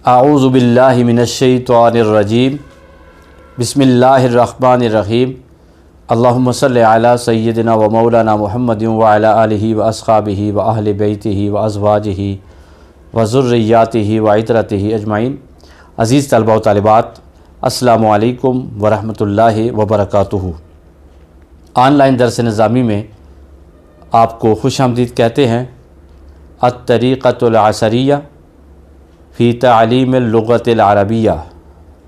اعوذ باللہ من الشیطان الرجیم بسم اللہ الرحمن الرحیم اللہم صلی علی سیدنا و مولانا محمد وعلی آلہ و اصحابہ و اہل بیتہ و ازواجہ و ذریاتہ و عترتہ اجمعین۔ عزیز طلبہ و طالبات، السلام علیکم ورحمۃ اللہ وبرکاتہ۔ آن لائن درس نظامی میں آپ کو خوش آمدید کہتے ہیں۔ الطریقۃ العصریہ فی تعلیم اللغۃ العربیہ،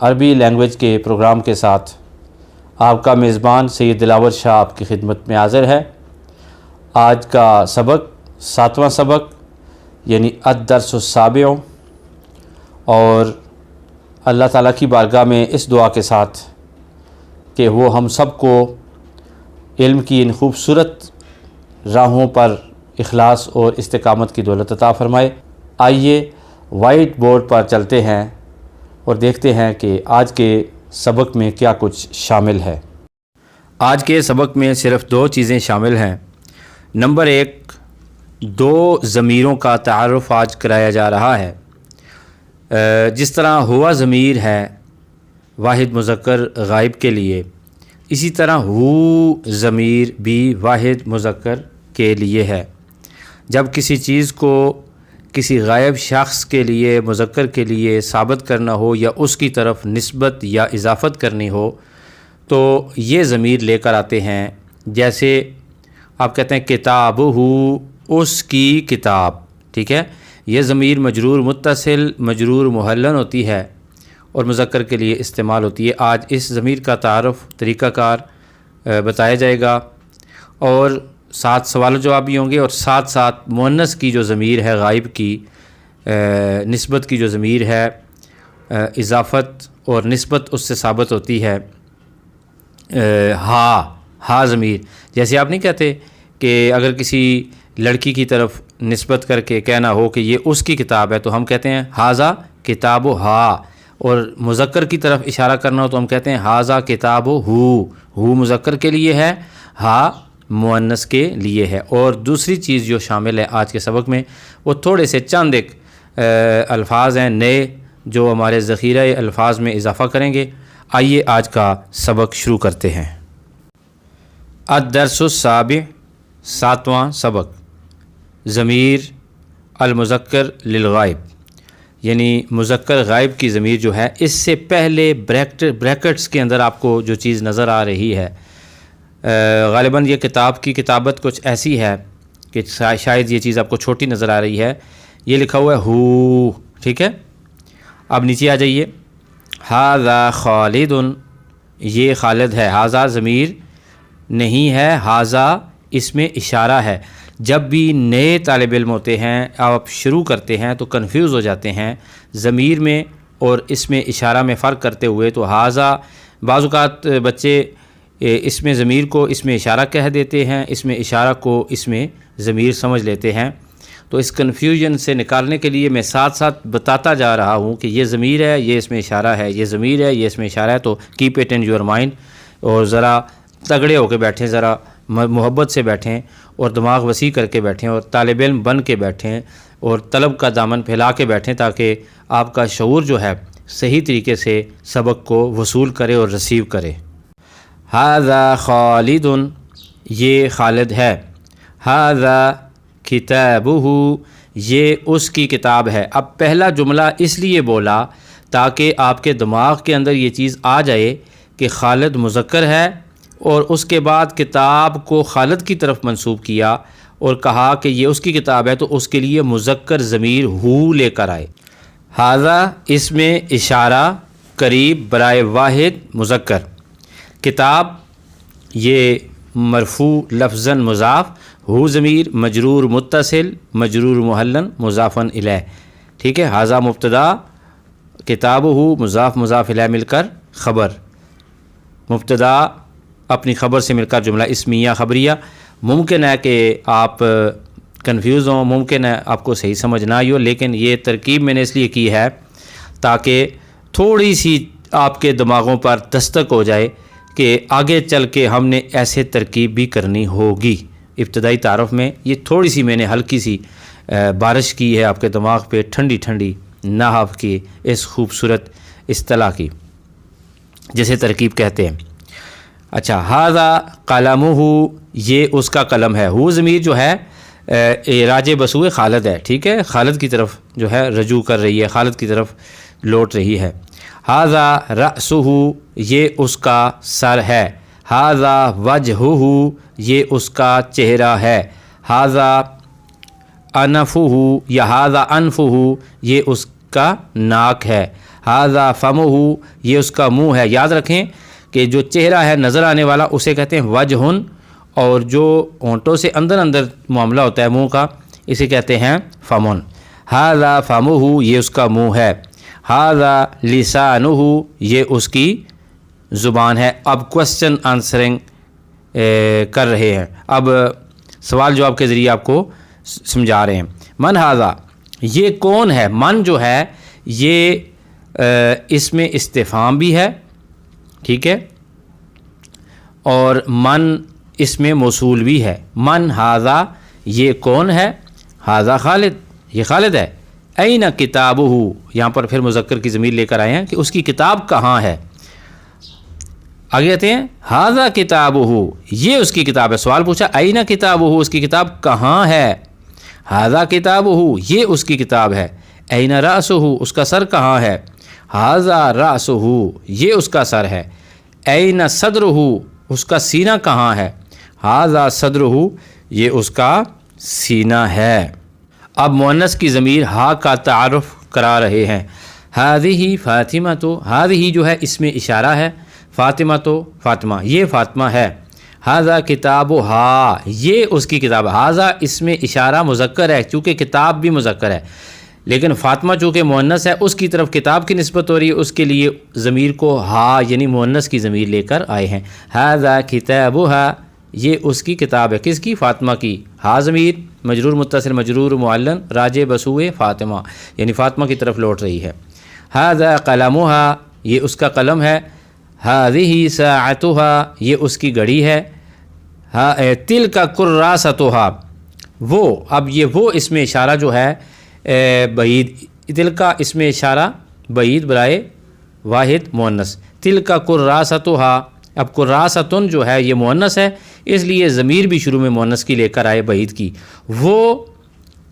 عربی لینگویج کے پروگرام کے ساتھ آپ کا میزبان سید دلاور شاہ آپ کی خدمت میں حاضر ہے۔ آج کا سبق 7واں سبق یعنی الدرس السابع، اور اللہ تعالیٰ کی بارگاہ میں اس دعا کے ساتھ کہ وہ ہم سب کو علم کی ان خوبصورت راہوں پر اخلاص اور استقامت کی دولت عطا فرمائے۔ آئیے وائٹ بورڈ پر چلتے ہیں اور دیکھتے ہیں کہ آج کے سبق میں کیا کچھ شامل ہے۔ آج کے سبق میں صرف 2 چیزیں شامل ہیں۔ نمبر 1، 2 ضمیروں کا تعارف آج کرایا جا رہا ہے۔ جس طرح ہوا ضمیر ہے واحد مذکر غائب کے لیے، اسی طرح ہو ضمیر بھی واحد مذکر کے لیے ہے۔ جب کسی چیز کو کسی غائب شخص کے لیے مذکر کے لیے ثابت کرنا ہو یا اس کی طرف نسبت یا اضافت کرنی ہو تو یہ ضمیر لے کر آتے ہیں۔ جیسے آپ کہتے ہیں کتاب ہو، اس کی کتاب، ٹھیک ہے، یہ ضمیر مجرور متصل مجرور محلن ہوتی ہے اور مذکر کے لیے استعمال ہوتی ہے۔ آج اس ضمیر کا تعارف طریقہ کار بتایا جائے گا، اور ساتھ سوال و جواب بھی ہوں گے، اور ساتھ ساتھ مؤنث کی جو ضمیر ہے غائب کی نسبت کی جو ضمیر ہے اضافت اور نسبت اس سے ثابت ہوتی ہے۔ ہا ضمیر، جیسے آپ نہیں کہتے کہ اگر کسی لڑکی کی طرف نسبت کر کے کہنا ہو کہ یہ اس کی کتاب ہے تو ہم کہتے ہیں ہاذا کتاب ہا، اور مذکر کی طرف اشارہ کرنا ہو تو ہم کہتے ہیں ہاذا کتاب ہو مذکر کے لیے ہے، ہا مؤنث کے لیے ہے۔ اور دوسری چیز جو شامل ہے آج کے سبق میں وہ تھوڑے سے چند ایک الفاظ ہیں نئے جو ہمارے ذخیرہ الفاظ میں اضافہ کریں گے۔ آئیے آج کا سبق شروع کرتے ہیں۔ الدرس السابع، 7واں سبق، ضمیر المذکر للغائب، یعنی مذکر غائب کی ضمیر جو ہے اس سے پہلے بریکٹس کے اندر آپ کو جو چیز نظر آ رہی ہے، غالباً یہ کتاب کی کتابت کچھ ایسی ہے کہ شاید یہ چیز آپ کو چھوٹی نظر آ رہی ہے۔ یہ لکھا ہوا ہے ہو، ٹھیک ہے۔ اب نیچے آ جائیے، ھذا خالد، یہ خالد ہے۔ ھذا ضمیر نہیں ہے، ھذا اس میں اشارہ ہے۔ جب بھی نئے طالب علم ہوتے ہیں، آپ شروع کرتے ہیں تو کنفیوز ہو جاتے ہیں ضمیر میں اور اس میں اشارہ میں فرق کرتے ہوئے۔ تو ھذا بعض اوقات بچے اس میں ضمیر کو اس میں اشارہ کہہ دیتے ہیں، اس میں اشارہ کو اس میں ضمیر سمجھ لیتے ہیں۔ تو اس کنفیوژن سے نکالنے کے لیے میں ساتھ ساتھ بتاتا جا رہا ہوں کہ یہ ضمیر ہے، یہ اس میں اشارہ ہے، یہ ضمیر ہے، یہ اس میں اشارہ ہے۔ تو keep it in your mind, اور ذرا تگڑے ہو کے بیٹھیں، ذرا محبت سے بیٹھیں اور دماغ وسیع کر کے بیٹھیں اور طالب علم بن کے بیٹھیں اور طلب کا دامن پھیلا کے بیٹھیں تاکہ آپ کا شعور جو ہے صحیح طریقے سے سبق کو وصول کرے اور ریسیو کرے۔ ھذا خالد، یہ خالد ہے۔ ھذا کتابہ، یہ اس کی کتاب ہے۔ اب پہلا جملہ اس لیے بولا تاکہ آپ کے دماغ کے اندر یہ چیز آ جائے کہ خالد مذکر ہے، اور اس کے بعد کتاب کو خالد کی طرف منسوب کیا اور کہا کہ یہ اس کی کتاب ہے، تو اس کے لیے مذکر ضمیر ہو لے کر آئے۔ ھذا اس میں اشارہ قریب برائے واحد مذکر، کتاب یہ مرفوع لفظاً مضاف، ہو ضمیر مجرور متصل مجرور محلن مضافاً الیہ، ٹھیک ہے۔ ھذا مبتدا، کتاب ہو مضاف مضاف الیہ مل کر خبر، مبتدا اپنی خبر سے مل کر جملہ اسمیہ خبریہ۔ ممکن ہے کہ آپ کنفیوز ہوں، ممکن ہے آپ کو صحیح سمجھ نہ آئی ہو، لیکن یہ ترکیب میں نے اس لیے کی ہے تاکہ تھوڑی سی آپ کے دماغوں پر دستک ہو جائے کہ آگے چل کے ہم نے ایسے ترکیب بھی کرنی ہوگی۔ ابتدائی تعارف میں یہ تھوڑی سی میں نے ہلکی سی بارش کی ہے آپ کے دماغ پہ، ٹھنڈی ٹھنڈی نحو کی اس خوبصورت اصطلاح کی جسے ترکیب کہتے ہیں۔ اچھا، ھذا قلمہ، یہ اس کا قلم ہے۔ ہو ضمیر جو ہے راجع بسوئے خالد ہے، ٹھیک ہے، خالد کی طرف جو ہے رجوع کر رہی ہے، خالد کی طرف لوٹ رہی ہے۔ ھذا رأسہ، یہ اس کا سر ہے۔ ھذا وجہہ، یہ اس کا چہرہ ہے۔ ھذا انفہ یا ھذا انفہ، یہ اس کا ناک ہے۔ ھذا فمہ، یہ اس کا منہ ہے۔ یاد رکھیں کہ جو چہرہ ہے نظر آنے والا اسے کہتے ہیں وجہن، اور جو ہونٹوں سے اندر اندر معاملہ ہوتا ہے منہ کا اسے کہتے ہیں فمن۔ ھذا فمہ، یہ اس کا منہ ہے۔ ھذا لسانہ، یہ اس کی زبان ہے۔ اب کوسچن آنسرنگ کر رہے ہیں، اب سوال جواب کے ذریعے آپ کو سمجھا رہے ہیں۔ من ھذا، یہ کون ہے؟ من جو ہے یہ اس میں استفہام بھی ہے، ٹھیک ہے، اور من اس میں موصول بھی ہے۔ من ھذا، یہ کون ہے؟ ھذا خالد، یہ خالد ہے۔ این کتابہ، یہاں پر پھر مذکر کی ضمیر لے کر آئے ہیں کہ اس کی کتاب کہاں ہے۔ آگے کہتے ہیں ھذا کتابہ، یہ اس کی کتاب ہے۔ سوال پوچھا این کتابہ، اس کی کتاب کہاں ہے؟ ھذا کتابہ، یہ اس کی کتاب ہے۔ این رأسہ، اس کا سر کہاں ہے؟ ھذا رأسہ، یہ اس کا سر ہے۔ این صدرہ، اس کا سینہ کہاں ہے؟ ھذا صدرہ، یہ اس کا سینہ ہے۔ اب مؤنث کی ضمیر ہا کا تعارف کرا رہے ہیں۔ ھذہ فاطمۃ، ھذہ جو ہے اس میں اشارہ ہے، فاطمہ تو فاطمہ، یہ فاطمہ ہے۔ ھذا کتابھا، یہ اس کی کتاب ہے۔ ھذا اس میں اشارہ مذکر ہے چونکہ کتاب بھی مذکر ہے، لیکن فاطمہ چونکہ مؤنث ہے اس کی طرف کتاب کی نسبت ہو رہی ہے، اس کے لیے ضمیر کو ہا یعنی مؤنث کی ضمیر لے کر آئے ہیں۔ ھذا کتابھا، یہ اس کی کتاب ہے، کس کی؟ فاطمہ کی۔ ہا ضمیر مجرور متصل مجرور معلن راجع بسوئے فاطمہ، یعنی فاطمہ کی طرف لوٹ رہی ہے۔ ھذا قلمھا، یہ اس کا قلم ہے۔ ھذہ ساعتھا، یہ اس کی گھڑی ہے۔ تلک کراستھا، وہ، اب یہ وہ اس میں اشارہ جو ہے بعید، تلک اس میں اشارہ بعید برائے واحد مؤنث۔ تلک کراستھا، اب کراستن جو ہے یہ مؤنث ہے اس لیے ضمیر بھی شروع میں مؤنث کی لے کر آئے بعید کی، وہ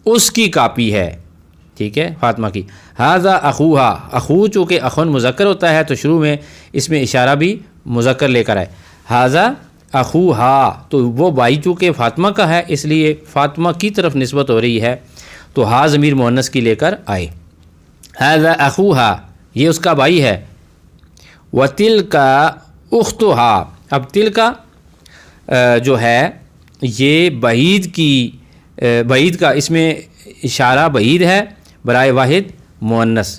اس کی کاپی ہے، ٹھیک ہے، فاطمہ کی۔ ھذا اخوھا، اخو چونکہ اخن مذکر ہوتا ہے تو شروع میں اس میں اشارہ بھی مذکر لے کر آئے۔ ھذا اخوھا، تو وہ بھائی چونکہ فاطمہ کا ہے اس لیے فاطمہ کی طرف نسبت ہو رہی ہے تو ہا ضمیر مؤنث کی لے کر آئے۔ ھذا اخوھا، یہ اس کا بھائی ہے۔ وتلک اختھا، اب تلک جو ہے یہ بعید کی، بعید کا اس میں اشارہ بعید ہے برائے واحد مؤنث،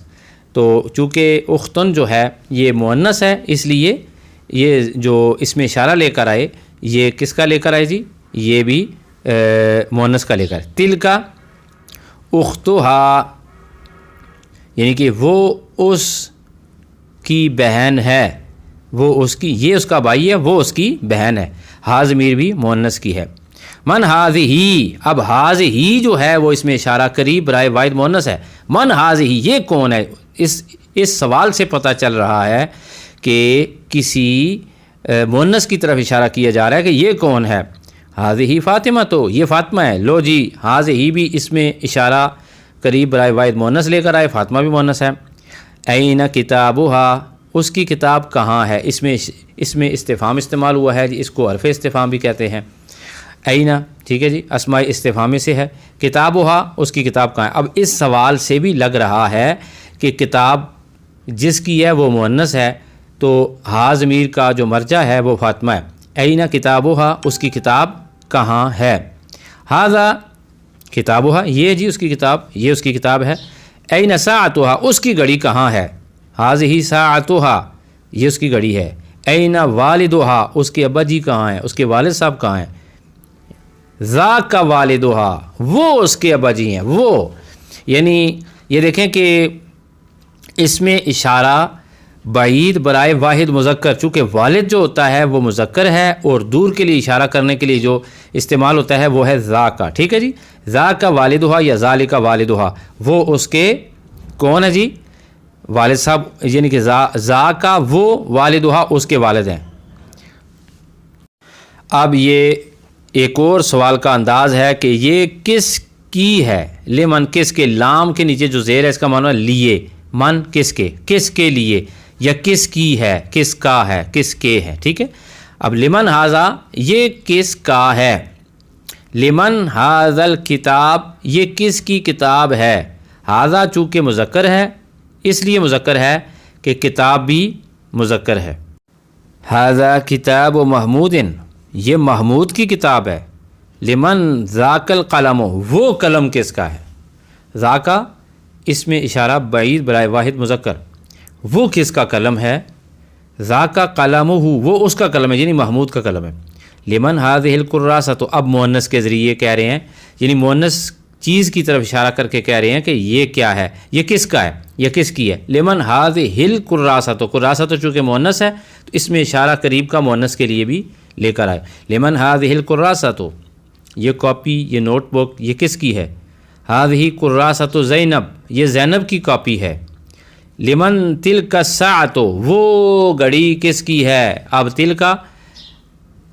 تو چونکہ اختن جو ہے یہ مؤنث ہے اس لیے یہ جو اس میں اشارہ لے کر آئے یہ کس کا لے کر آئے جی؟ یہ بھی مؤنث کا لے کر۔ تلک اختھا، یعنی کہ وہ اس کی بہن ہے، وہ اس کی، یہ اس کا بھائی ہے، وہ اس کی بہن ہے۔ ہا ضمیر بھی مؤنث کی ہے۔ من ھذہ، اب ھذہ جو ہے وہ اس میں اشارہ قریب برائے واحد مؤنث ہے۔ من ھذہ، یہ کون ہے؟ اس سوال سے پتہ چل رہا ہے کہ کسی مؤنث کی طرف اشارہ کیا جا رہا ہے کہ یہ کون ہے۔ ھذہ فاطمہ، تو یہ فاطمہ ہے۔ لو جی، ھذہ بھی اس میں اشارہ قریب برائے واحد مؤنث لے کر آئے، فاطمہ بھی مؤنث ہے۔ این کتابھا، اس کی کتاب کہاں ہے؟ اس میں استفہام استعمال ہوا ہے جی، اس کو حرف استفہام بھی کہتے ہیں۔ این، ٹھیک ہے جی، اسماء استفہامی سے ہے۔ کتابھا، اس کی کتاب کہاں ہے؟ اب اس سوال سے بھی لگ رہا ہے کہ کتاب جس کی ہے وہ مؤنث ہے تو ہا ضمیر کا جو مرجع ہے وہ فاطمہ ہے۔ این کتابھا، اس کی کتاب کہاں ہے؟ ھذا کتابھا، یہ جی اس کی کتاب، یہ اس کی کتاب ہے۔ این ساعتھا، اس کی گھڑی کہاں ہے؟ ھذہ ساعتھا، یہ اس کی گھڑی ہے۔ این والدھا، اس کے ابا جی کہاں ہیں؟ اس کے والد صاحب کہاں ہیں؟ ذاک والدھا، وہ اس کے ابا جی ہیں، وہ، یعنی یہ دیکھیں کہ اس میں اشارہ بعید برائے واحد مذکر، چونکہ والد جو ہوتا ہے وہ مذکر ہے اور دور کے لیے اشارہ کرنے کے لیے جو استعمال ہوتا ہے وہ ہے ذاک کا، ٹھیک ہے جی۔ ذاک والدھا یا ذالک والدھا، وہ اس کے کون ہے جی؟ والد صاحب، یعنی کہ زا کا وہ، والدہا اس کے والد ہیں۔ اب یہ ایک اور سوال کا انداز ہے کہ یہ کس کی ہے؟ لمن کس کے، لام کے نیچے جو زیر ہے اس کا معنی ہے لیے، من کس کے لیے، یا کس کی ہے، کس کا ہے، کس کے ہے، ٹھیک ہے۔ اب لمن ھذا یہ کس کا ہے، لمن ھذا الکتاب یہ کس کی کتاب ہے۔ ھذا چونکہ مذکر ہے اس لیے مذکر ہے کہ کتاب بھی مذکر ہے۔ ھذا کتاب محمود یہ محمود کی کتاب ہے۔ لمن ذاک القلم وہ قلم کس کا ہے۔ ذاکا اس میں اشارہ بعید برائے واحد مذکر، وہ کس کا قلم ہے؟ ذاکا قلمہ وہ اس کا قلم ہے، یعنی محمود کا قلم ہے۔ لمن ھذہ الکراسہ تو اب مؤنث کے ذریعے کہہ رہے ہیں، یعنی مؤنث چیز کی طرف اشارہ کر کے کہہ رہے ہیں کہ یہ کیا ہے، یہ کس کا ہے، یہ کس کی ہے۔ لمن ھذہ الکراسہ تو کراسہ تو چونکہ مؤنث ہے تو اس میں اشارہ قریب کا مؤنث کے لیے بھی لے کر آئے۔ لمن ھذہ الکراسہ تو یہ کاپی، یہ نوٹ بک یہ کس کی ہے؟ ھذہ کراسہ تو زینب یہ زینب کی کاپی ہے۔ لمن تلک الساعۃ وہ گھڑی کس کی ہے؟ اب تلک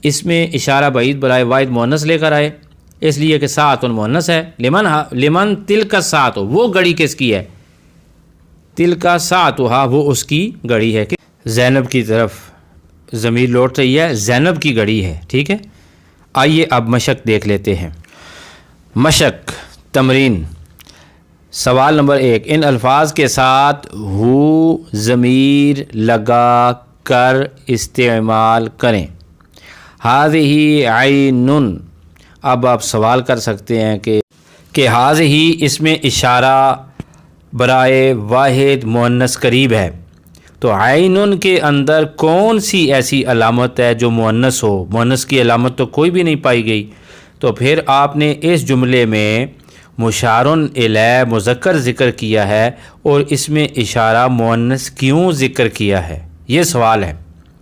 اس میں اشارہ بعید برائے واحد مؤنث لے کر آئے اس لیے کہ ساعۃ مؤنث ہے۔ لمن تلک الساعۃ وہ گھڑی کس کی ہے؟ تلک ساعتھا وہ اس کی گھڑی ہے کہ زینب کی طرف ضمیر لوٹ رہی ہے، زینب کی گھڑی ہے، ٹھیک ہے۔ آئیے اب مشق دیکھ لیتے ہیں۔ مشق تمرین سوال نمبر 1، ان الفاظ کے ساتھ ہو ضمیر لگا کر استعمال کریں۔ ھذہ عین، اب آپ سوال کر سکتے ہیں کہ ھذہ اس میں اشارہ برائے واحد مؤنث قریب ہے تو عین کے اندر کون سی ایسی علامت ہے جو مؤنث ہو؟ مؤنث کی علامت تو کوئی بھی نہیں پائی گئی، تو پھر آپ نے اس جملے میں مشار الیہ مذکر ذکر کیا ہے اور اس میں اشارہ مؤنث کیوں ذکر کیا ہے؟ یہ سوال ہے۔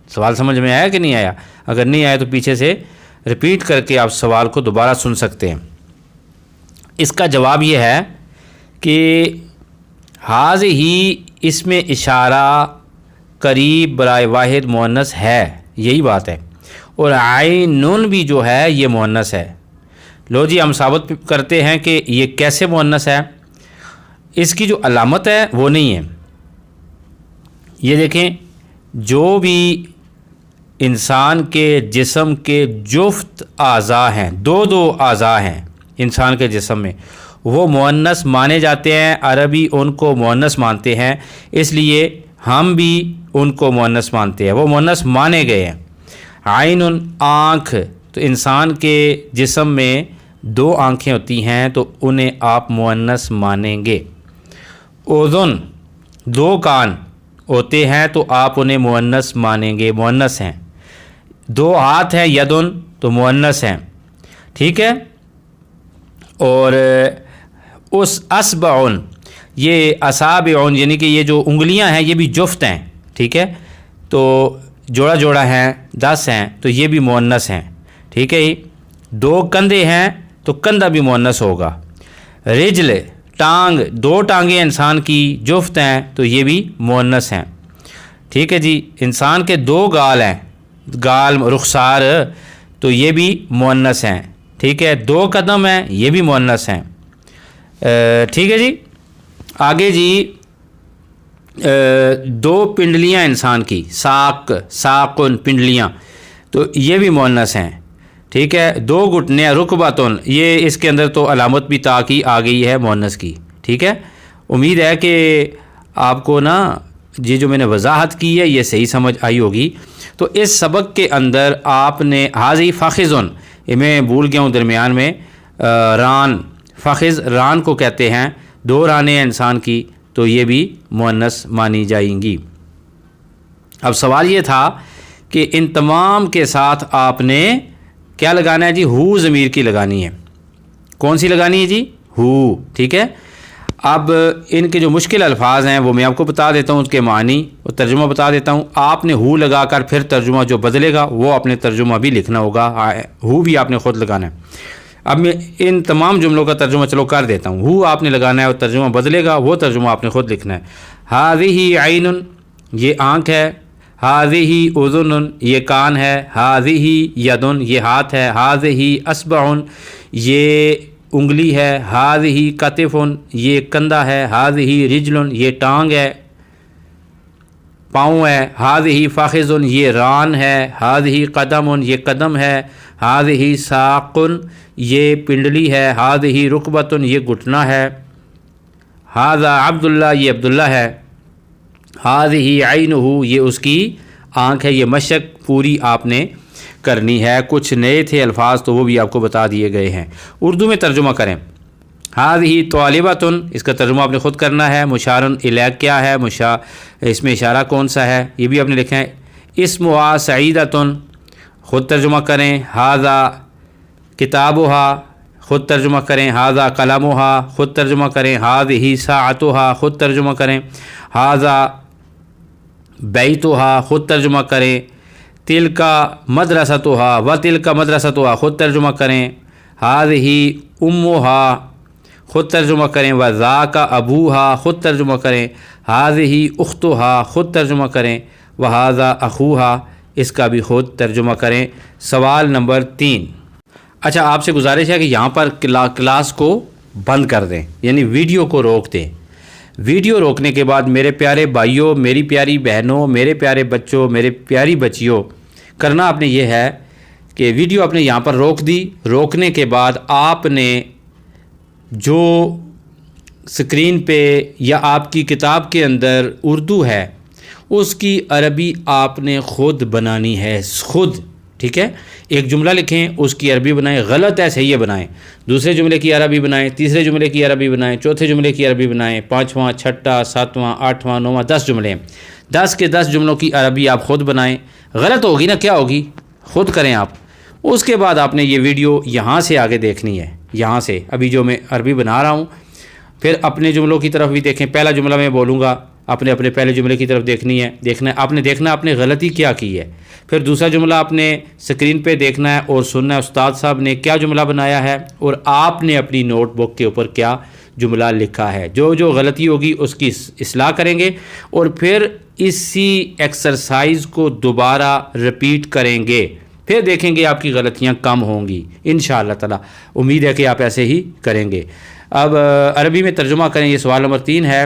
سوال سمجھ میں آیا کہ نہیں آیا؟ اگر نہیں آیا تو پیچھے سے ریپیٹ کر کے آپ سوال کو دوبارہ سن سکتے ہیں۔ اس کا جواب یہ ہے کہ ھذہ اس میں اشارہ قریب برائے واحد مؤنث ہے، یہی بات ہے، اور عین بھی جو ہے یہ مؤنث ہے۔ لو جی ہم ثابت کرتے ہیں کہ یہ کیسے مؤنث ہے۔ اس کی جو علامت ہے وہ نہیں ہے۔ یہ دیکھیں، جو بھی انسان کے جسم کے جفت اعضاء ہیں، دو اعضاء ہیں انسان کے جسم میں، وہ مؤنث مانے جاتے ہیں۔ عربی ان کو مؤنث مانتے ہیں، اس لیے ہم بھی ان کو مؤنث مانتے ہیں، وہ مؤنث مانے گئے ہیں۔ عین آنکھ، تو انسان کے جسم میں 2 آنکھیں ہوتی ہیں تو انہیں آپ مؤنث مانیں گے۔ اذن 2 کان ہوتے ہیں تو آپ انہیں مؤنث مانیں گے، مؤنث ہیں۔ 2 ہاتھ ہیں یدن تو مؤنث ہیں، ٹھیک ہے۔ اور اس اصبعن یہ اصابعن یعنی کہ یہ جو انگلیاں ہیں یہ بھی جفت ہیں، ٹھیک ہے، تو جوڑا جوڑا ہیں 10 ہیں تو یہ بھی مؤنث ہیں، ٹھیک ہے۔ 2 کندھے ہیں تو کندھا بھی مؤنث ہوگا۔ رجل ٹانگ، 2 ٹانگیں انسان کی جفت ہیں تو یہ بھی مؤنث ہیں، ٹھیک ہے جی۔ انسان کے 2 گال ہیں، گال رخسار، تو یہ بھی مؤنث ہیں، ٹھیک ہے۔ 2 قدم ہیں یہ بھی مؤنث ہیں، ٹھیک ہے جی۔ آگے جی 2 پنڈلیاں انسان کی، ساقن پنڈلیاں، تو یہ بھی مؤنث ہیں، ٹھیک ہے۔ 2 گھٹنے رکبتن، یہ اس کے اندر تو علامت بھی تا کی آ گئی ہے مؤنث کی، ٹھیک ہے۔ امید ہے کہ آپ کو نا یہ جو میں نے وضاحت کی ہے یہ صحیح سمجھ آئی ہوگی۔ تو اس سبق کے اندر آپ نے ھذہ فخذن، میں بھول گیا ہوں درمیان میں، ران، فخذ ران کو کہتے ہیں، 2 رانیں ہیں انسان کی تو یہ بھی مؤنث مانی جائیں گی۔ اب سوال یہ تھا کہ ان تمام کے ساتھ آپ نے کیا لگانا ہے جی؟ ہو ضمیر کی لگانی ہے۔ کون سی لگانی ہے جی؟ ہو، ٹھیک ہے۔ اب ان کے جو مشکل الفاظ ہیں وہ میں آپ کو بتا دیتا ہوں، اس کے معنی اور ترجمہ بتا دیتا ہوں۔ آپ نے ہو لگا کر پھر ترجمہ جو بدلے گا وہ اپنے ترجمہ بھی لکھنا ہوگا، ہو بھی آپ نے خود لگانا ہے۔ اب میں ان تمام جملوں کا ترجمہ چلو کر دیتا ہوں. ہو آپ نے لگانا ہے اور ترجمہ بدلے گا، وہ ترجمہ آپ نے خود لکھنا ہے. ہاذہ عین یہ آنکھ ہے، ہاذہ اذن یہ کان ہے، ہاذہ ید یہ ہاتھ ہے، ہاذہ اصبع یہ انگلی ہے، ہاذہ کتف یہ کندھا ہے، ہاذہ رجل یہ ٹانگ ہے، پاؤں ہے، ہاذہ فخذ یہ ران ہے، ہاذہ قدم یہ قدم ہے، ہاذہ ساق یہ پنڈلی ہے، ہاذہ رکبۃ یہ گھٹنا ہے، ہاذا عبداللہ یہ عبداللہ ہے، ہاذہ عینہ یہ اس کی آنکھ ہے. یہ مشق پوری آپ نے کرنی ہے. کچھ نئے تھے الفاظ تو وہ بھی آپ کو بتا دیے گئے ہیں. اردو میں ترجمہ کریں. ہاذہ طالبۃ اس کا ترجمہ آپ نے خود کرنا ہے. مشار الیہ کیا ہے، اس میں اشارہ کون سا ہے یہ بھی آپ نے لکھنا ہے. اسمھا سعیدۃ خود ترجمہ کریں. ہاذا کتابھا خود ترجمہ کریں. ہاذا قلمھا خود ترجمہ کریں. ہاذہ ساعتھا خود ترجمہ کریں. ہاذا بیتھا خود ترجمہ کریں. تلک مدرستھا و تلک مدرستھا خود ترجمہ کریں. ہاذہ امھا خود ترجمہ کریں. و ذاک ابوھا خود ترجمہ کریں. ہاذہ اختھا خود ترجمہ کریں. و ھذا اخوھا اس کا بھی خود ترجمہ کریں. سوال نمبر 3. اچھا آپ سے گزارش ہے کہ یہاں پر کلاس کو بند کر دیں، یعنی ویڈیو کو روک دیں. ویڈیو روکنے کے بعد میرے پیارے بھائیوں، میری پیاری بہنوں، میرے پیارے بچوں، میرے پیاری بچیوں، کرنا آپ نے یہ ہے کہ ویڈیو آپ نے یہاں پر روک دی. روکنے کے بعد آپ نے جو سکرین پہ یا آپ کی کتاب کے اندر اردو ہے اس کی عربی آپ نے خود بنانی ہے، خود. ٹھیک ہے، ایک جملہ لکھیں، اس کی عربی بنائیں. غلط ہے صحیح بنائیں. دوسرے جملے کی عربی بنائیں، تیسرے جملے کی عربی بنائیں، چوتھے جملے کی عربی بنائیں، پانچواں، چھٹا، ساتواں، آٹھواں، نواں، 10 جملے. 10 کے 10 جملوں کی عربی آپ خود بنائیں. غلط ہوگی نا، کیا ہوگی، خود کریں آپ. اس کے بعد آپ نے یہ ویڈیو یہاں سے آگے دیکھنی ہے، یہاں سے ابھی جو میں عربی بنا رہا ہوں. پھر اپنے جملوں کی طرف بھی دیکھیں. پہلا جملہ میں بولوں گا، اپنے پہلے جملے کی طرف دیکھنی ہے، آپ نے دیکھنا آپ نے غلطی کیا کی ہے. پھر دوسرا جملہ آپ نے سکرین پہ دیکھنا ہے اور سننا ہے استاد صاحب نے کیا جملہ بنایا ہے اور آپ نے اپنی نوٹ بک کے اوپر کیا جملہ لکھا ہے. جو غلطی ہوگی اس کی اصلاح کریں گے اور پھر اسی ایکسرسائز کو دوبارہ رپیٹ کریں گے. پھر دیکھیں گے آپ کی غلطیاں کم ہوں گی انشاءاللہ تعالی. امید ہے کہ آپ ایسے ہی کریں گے. اب عربی میں ترجمہ کریں. یہ سوال نمبر 3 ہے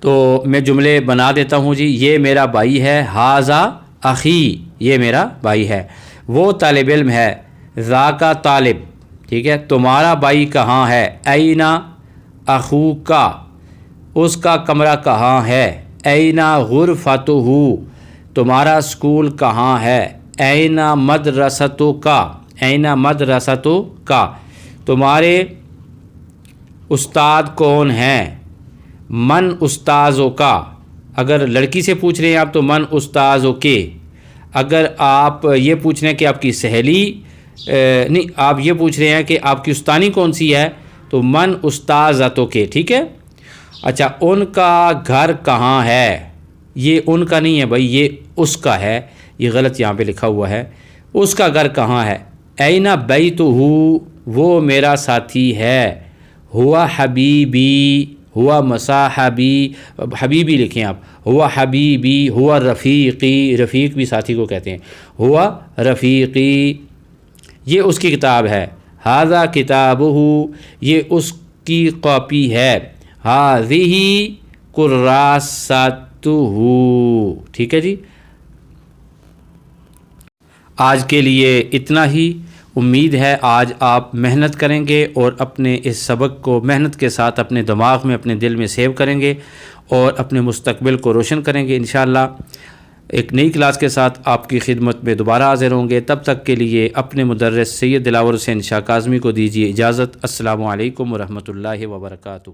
تو میں جملے بنا دیتا ہوں جی. یہ میرا بھائی ہے. ھذا اخی یہ میرا بھائی ہے. وہ طالب علم ہے. ذاک طالب. ٹھیک ہے، تمہارا بھائی کہاں ہے. این اخوک اس کا کمرہ کہاں ہے. این غرفتہ تمہارا اسکول کہاں ہے. این مدرستک این مدرستک تمہارے استاد کون ہیں. من استاذوں کا اگر لڑکی سے پوچھ رہے ہیں آپ تو من استاذوں کے. اگر آپ یہ پوچھ رہے ہیں کہ آپ کی سہیلی نہیں، آپ یہ پوچھ رہے ہیں کہ آپ کی استانی کون سی ہے تو من استاذتوں کے. ٹھیک ہے. اچھا ان کا گھر کہاں ہے. یہ ان کا نہیں ہے بھائی، یہ اس کا ہے. یہ غلط یہاں پہ لکھا ہوا ہے. اس کا گھر کہاں ہے. این بیتہ وہ میرا ساتھی ہے. ہوا حبیبی ہوا مصاحبی حبیبی لکھیں آپ. ہوا حبیبی ہوا رفیقی رفیق بھی ساتھی کو کہتے ہیں. ہوا رفیقی یہ اس کی کتاب ہے. ھذا کتابہ یہ اس کی کاپی ہے. ھذہ کراساتہ ٹھیک ہے جی. آج کے لیے اتنا ہی. امید ہے آج آپ محنت کریں گے اور اپنے اس سبق کو محنت کے ساتھ اپنے دماغ میں اپنے دل میں سیو کریں گے اور اپنے مستقبل کو روشن کریں گے انشاءاللہ. ایک نئی کلاس کے ساتھ آپ کی خدمت میں دوبارہ حاضر ہوں گے. تب تک کے لیے اپنے مدرس سید دلاور حسین شاہ کاظمی کو دیجیے اجازت. السلام علیکم ورحمۃ اللہ وبرکاتہ.